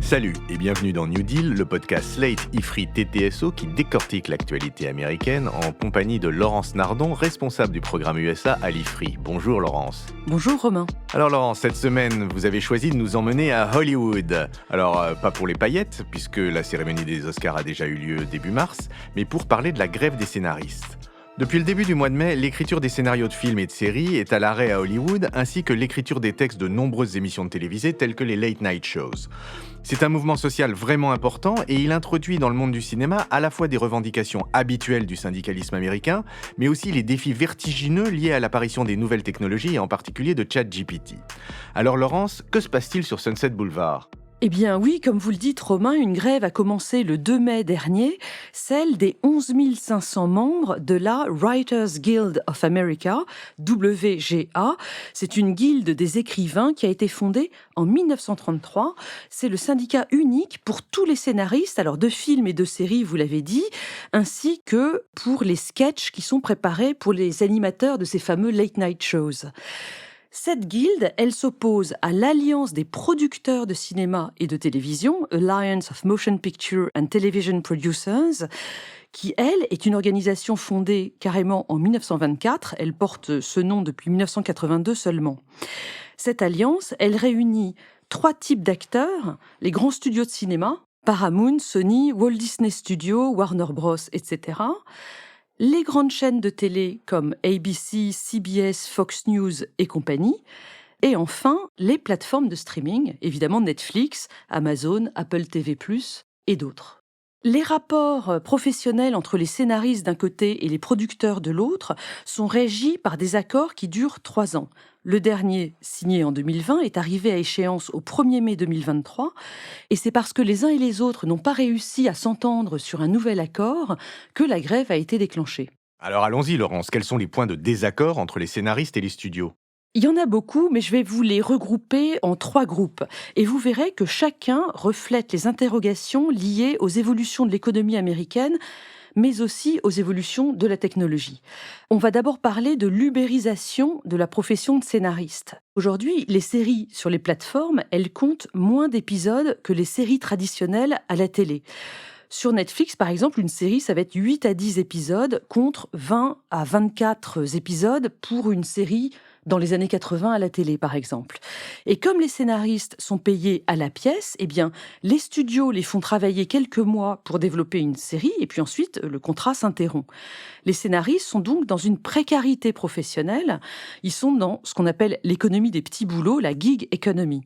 Salut et bienvenue dans New Deal, le podcast Slate Ifri TTSO qui décortique l'actualité américaine en compagnie de Laurence Nardon, responsable du programme USA à l'Ifri. Bonjour Laurence. Bonjour Romain. Alors Laurence, cette semaine, vous avez choisi de nous emmener à Hollywood. Alors, pas pour les paillettes, puisque la cérémonie des Oscars a déjà eu lieu début mars, mais pour parler de la grève des scénaristes. Depuis le début du mois de mai, l'écriture des scénarios de films et de séries est à l'arrêt à Hollywood, ainsi que l'écriture des textes de nombreuses émissions de télévisées telles que les late night shows. C'est un mouvement social vraiment important et il introduit dans le monde du cinéma à la fois des revendications habituelles du syndicalisme américain, mais aussi les défis vertigineux liés à l'apparition des nouvelles technologies et en particulier de ChatGPT. Alors Laurence, que se passe-t-il sur Sunset Boulevard ? Eh bien oui, comme vous le dites Romain, une grève a commencé le 2 mai dernier, celle des 11 500 membres de la Writers Guild of America, WGA. C'est une guilde des écrivains qui a été fondée en 1933. C'est le syndicat unique pour tous les scénaristes, alors de films et de séries, vous l'avez dit, ainsi que pour les sketchs qui sont préparés pour les animateurs de ces fameux late night shows. Cette guilde, elle s'oppose à l'Alliance des producteurs de cinéma et de télévision, Alliance of Motion Picture and Television Producers, qui, elle, est une organisation fondée carrément en 1924. Elle porte ce nom depuis 1982 seulement. Cette alliance, elle réunit 3 types d'acteurs, les grands studios de cinéma, Paramount, Sony, Walt Disney Studios, Warner Bros., etc., les grandes chaînes de télé comme ABC, CBS, Fox News et compagnie, et enfin les plateformes de streaming, évidemment Netflix, Amazon, Apple TV+, et d'autres. Les rapports professionnels entre les scénaristes d'un côté et les producteurs de l'autre sont régis par des accords qui durent 3 ans. Le dernier, signé en 2020, est arrivé à échéance au 1er mai 2023, et c'est parce que les uns et les autres n'ont pas réussi à s'entendre sur un nouvel accord que la grève a été déclenchée. Alors allons-y Laurence, quels sont les points de désaccord entre les scénaristes et les studios ? Il y en a beaucoup, mais je vais vous les regrouper en 3 groupes. Et vous verrez que chacun reflète les interrogations liées aux évolutions de l'économie américaine, mais aussi aux évolutions de la technologie. On va d'abord parler de l'ubérisation de la profession de scénariste. Aujourd'hui, les séries sur les plateformes, elles comptent moins d'épisodes que les séries traditionnelles à la télé. Sur Netflix, par exemple, une série, ça va être 8 à 10 épisodes contre 20 à 24 épisodes pour une série dans les années 80 à la télé, par exemple. Et comme les scénaristes sont payés à la pièce, eh bien, les studios les font travailler quelques mois pour développer une série, et puis ensuite, le contrat s'interrompt. Les scénaristes sont donc dans une précarité professionnelle. Ils sont dans ce qu'on appelle l'économie des petits boulots, la gig economy.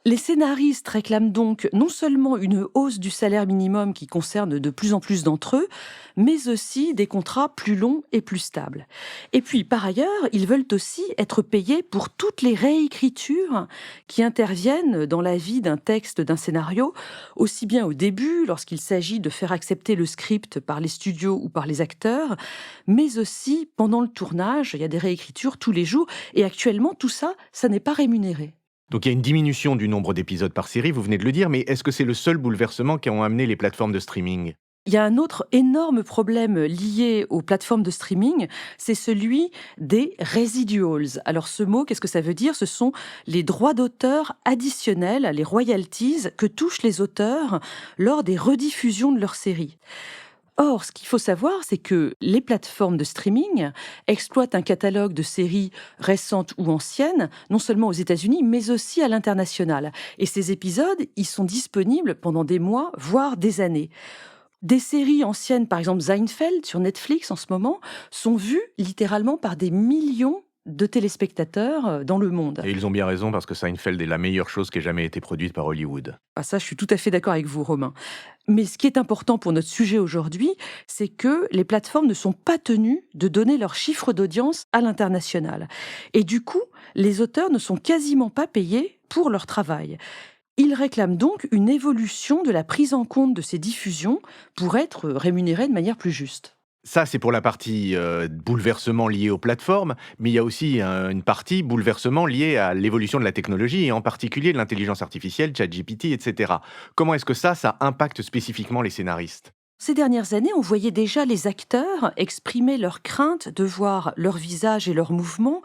Les scénaristes réclament donc non seulement une hausse du salaire minimum qui concerne de plus en plus d'entre eux, mais aussi des contrats plus longs et plus stables. Et puis, par ailleurs, ils veulent aussi être payés pour toutes les réécritures qui interviennent dans la vie d'un texte, d'un scénario, aussi bien au début, lorsqu'il s'agit de faire accepter le script par les studios ou par les acteurs, mais aussi pendant le tournage. Il y a des réécritures tous les jours, et actuellement, tout ça, ça n'est pas rémunéré. Donc il y a une diminution du nombre d'épisodes par série, vous venez de le dire, mais est-ce que c'est le seul bouleversement qu'ont amené les plateformes de streaming ? Il y a un autre énorme problème lié aux plateformes de streaming, c'est celui des residuals. Alors ce mot, qu'est-ce que ça veut dire ? Ce sont les droits d'auteur additionnels, les royalties que touchent les auteurs lors des rediffusions de leurs séries. Or, ce qu'il faut savoir, c'est que les plateformes de streaming exploitent un catalogue de séries récentes ou anciennes, non seulement aux États-Unis, mais aussi à l'international. Et ces épisodes, ils sont disponibles pendant des mois, voire des années. Des séries anciennes, par exemple Seinfeld sur Netflix en ce moment, sont vues littéralement par des millions de téléspectateurs dans le monde. Et ils ont bien raison parce que Seinfeld est la meilleure chose qui ait jamais été produite par Hollywood. Ah, ça, je suis tout à fait d'accord avec vous, Romain. Mais ce qui est important pour notre sujet aujourd'hui, c'est que les plateformes ne sont pas tenues de donner leurs chiffres d'audience à l'international. Et du coup, les auteurs ne sont quasiment pas payés pour leur travail. Ils réclament donc une évolution de la prise en compte de ces diffusions pour être rémunérés de manière plus juste. Ça, c'est pour la partie bouleversement lié aux plateformes, mais il y a aussi une partie bouleversement liée à l'évolution de la technologie, et en particulier de l'intelligence artificielle, ChatGPT, etc. Comment est-ce que ça impacte spécifiquement les scénaristes ? Ces dernières années, on voyait déjà les acteurs exprimer leur crainte de voir leur visage et leurs mouvements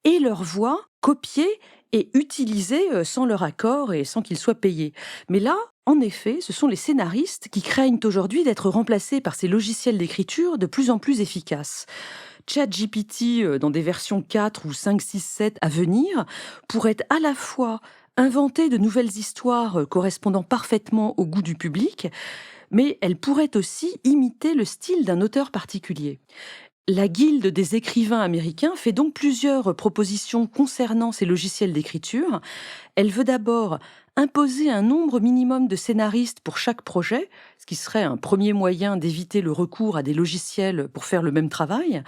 et leur voix copiés et utilisés sans leur accord et sans qu'ils soient payés. Mais là, en effet, ce sont les scénaristes qui craignent aujourd'hui d'être remplacés par ces logiciels d'écriture de plus en plus efficaces. ChatGPT, dans des versions 4 ou 5, 6, 7 à venir, pourrait à la fois inventer de nouvelles histoires correspondant parfaitement au goût du public, mais elle pourrait aussi imiter le style d'un auteur particulier. La Guilde des écrivains américains fait donc plusieurs propositions concernant ces logiciels d'écriture. Elle veut d'abord imposer un nombre minimum de scénaristes pour chaque projet, ce qui serait un premier moyen d'éviter le recours à des logiciels pour faire le même travail.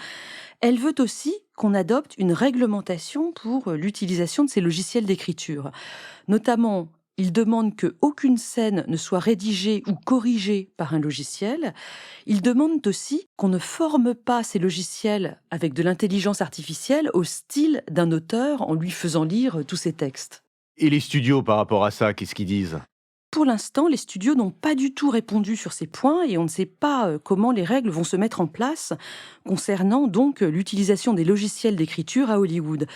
Elle veut aussi qu'on adopte une réglementation pour l'utilisation de ces logiciels d'écriture. Notamment, il demande qu'aucune scène ne soit rédigée ou corrigée par un logiciel. Il demande aussi qu'on ne forme pas ces logiciels avec de l'intelligence artificielle au style d'un auteur en lui faisant lire tous ses textes. Et les studios par rapport à ça, qu'est-ce qu'ils disent? Pour l'instant, les studios n'ont pas du tout répondu sur ces points et on ne sait pas comment les règles vont se mettre en place concernant donc l'utilisation des logiciels d'écriture à Hollywood.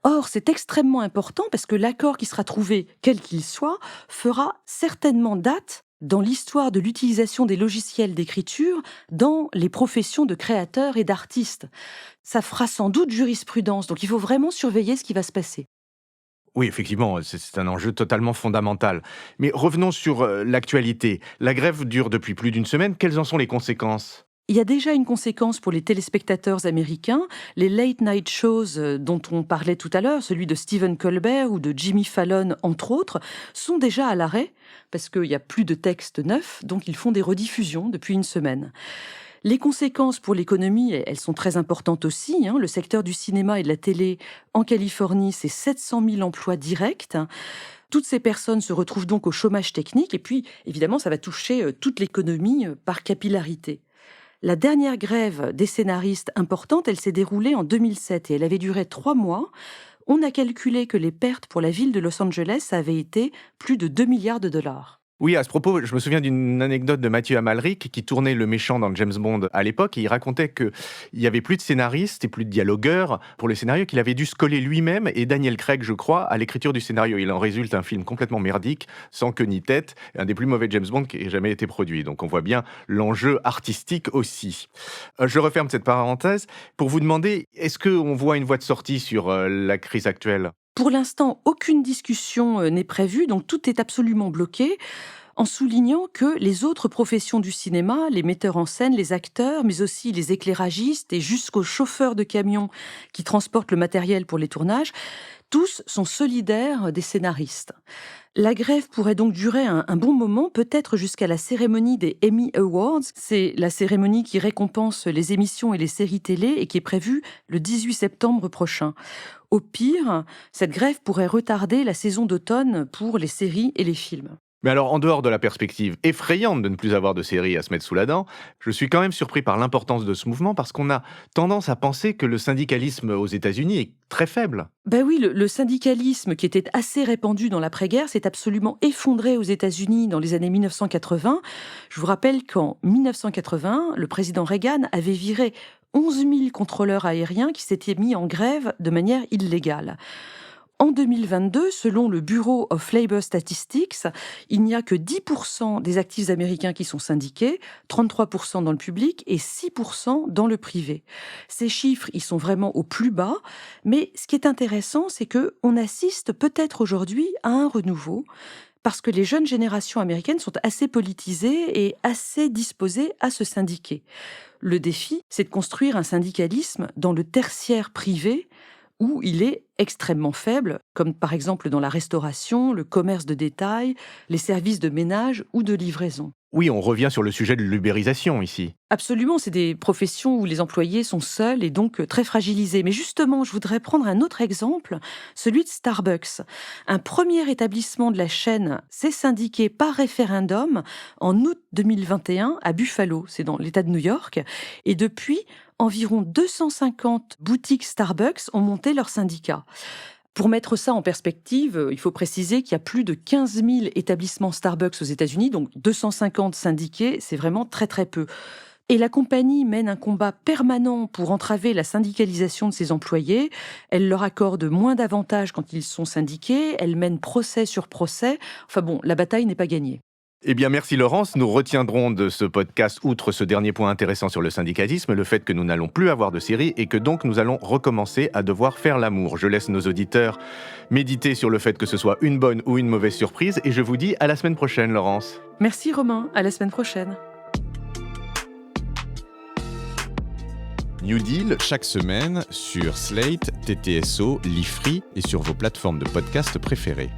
Or, c'est extrêmement important parce que l'accord qui sera trouvé, quel qu'il soit, fera certainement date dans l'histoire de l'utilisation des logiciels d'écriture dans les professions de créateurs et d'artistes. Ça fera sans doute jurisprudence, donc il faut vraiment surveiller ce qui va se passer. Oui, effectivement, c'est un enjeu totalement fondamental. Mais revenons sur l'actualité. La grève dure depuis plus d'une semaine. Quelles en sont les conséquences? Il y a déjà une conséquence pour les téléspectateurs américains. Les late night shows dont on parlait tout à l'heure, celui de Stephen Colbert ou de Jimmy Fallon, entre autres, sont déjà à l'arrêt parce qu'il n'y a plus de texte neuf, donc ils font des rediffusions depuis une semaine. Les conséquences pour l'économie, elles sont très importantes aussi. Le secteur du cinéma et de la télé en Californie, c'est 700 000 emplois directs. Toutes ces personnes se retrouvent donc au chômage technique et puis, évidemment, ça va toucher toute l'économie par capillarité. La dernière grève des scénaristes importante, elle s'est déroulée en 2007 et elle avait duré 3 mois. On a calculé que les pertes pour la ville de Los Angeles avaient été plus de 2 milliards de dollars. Oui, à ce propos, je me souviens d'une anecdote de Matthew Amalric qui tournait le méchant dans James Bond à l'époque et il racontait qu'il n'y avait plus de scénaristes et plus de dialogueurs pour les scénarios, qu'il avait dû se coller lui-même et Daniel Craig, je crois, à l'écriture du scénario. Il en résulte un film complètement merdique, sans queue ni tête, un des plus mauvais James Bond qui ait jamais été produit. Donc on voit bien l'enjeu artistique aussi. Je referme cette parenthèse pour vous demander, est-ce qu'on voit une voie de sortie sur la crise actuelle? Pour l'instant, aucune discussion n'est prévue, donc tout est absolument bloqué, en soulignant que les autres professions du cinéma, les metteurs en scène, les acteurs, mais aussi les éclairagistes et jusqu'aux chauffeurs de camions qui transportent le matériel pour les tournages, tous sont solidaires des scénaristes. La grève pourrait donc durer un bon moment, peut-être jusqu'à la cérémonie des Emmy Awards. C'est la cérémonie qui récompense les émissions et les séries télé et qui est prévue le 18 septembre prochain. Au pire, cette grève pourrait retarder la saison d'automne pour les séries et les films. Mais alors, en dehors de la perspective effrayante de ne plus avoir de séries à se mettre sous la dent, je suis quand même surpris par l'importance de ce mouvement parce qu'on a tendance à penser que le syndicalisme aux États-Unis est très faible. Ben oui, le syndicalisme qui était assez répandu dans l'après-guerre s'est absolument effondré aux États-Unis dans les années 1980. Je vous rappelle qu'en 1980, le président Reagan avait viré 11 000 contrôleurs aériens qui s'étaient mis en grève de manière illégale. En 2022, selon le Bureau of Labor Statistics, il n'y a que 10% des actifs américains qui sont syndiqués, 33% dans le public et 6% dans le privé. Ces chiffres, ils sont vraiment au plus bas, mais ce qui est intéressant, c'est qu'on assiste peut-être aujourd'hui à un renouveau, parce que les jeunes générations américaines sont assez politisées et assez disposées à se syndiquer. Le défi, c'est de construire un syndicalisme dans le tertiaire privé, où il est extrêmement faible, comme par exemple dans la restauration, le commerce de détail, les services de ménage ou de livraison. Oui, on revient sur le sujet de l'ubérisation ici. Absolument, c'est des professions où les employés sont seuls et donc très fragilisés. Mais justement, je voudrais prendre un autre exemple, celui de Starbucks. Un premier établissement de la chaîne s'est syndiqué par référendum en août 2021 à Buffalo, c'est dans l'État de New York. Et depuis, environ 250 boutiques Starbucks ont monté leur syndicat. Pour mettre ça en perspective, il faut préciser qu'il y a plus de 15 000 établissements Starbucks aux États-Unis, donc 250 syndiqués, c'est vraiment très très peu. Et la compagnie mène un combat permanent pour entraver la syndicalisation de ses employés. Elle leur accorde moins d'avantages quand ils sont syndiqués. Elle mène procès sur procès. Enfin bon, la bataille n'est pas gagnée. Eh bien, merci Laurence. Nous retiendrons de ce podcast, outre ce dernier point intéressant sur le syndicalisme, le fait que nous n'allons plus avoir de série et que donc nous allons recommencer à devoir faire l'amour. Je laisse nos auditeurs méditer sur le fait que ce soit une bonne ou une mauvaise surprise et je vous dis à la semaine prochaine, Laurence. Merci Romain, à la semaine prochaine. New Deal chaque semaine sur Slate, TTSO, Lifree et sur vos plateformes de podcast préférées.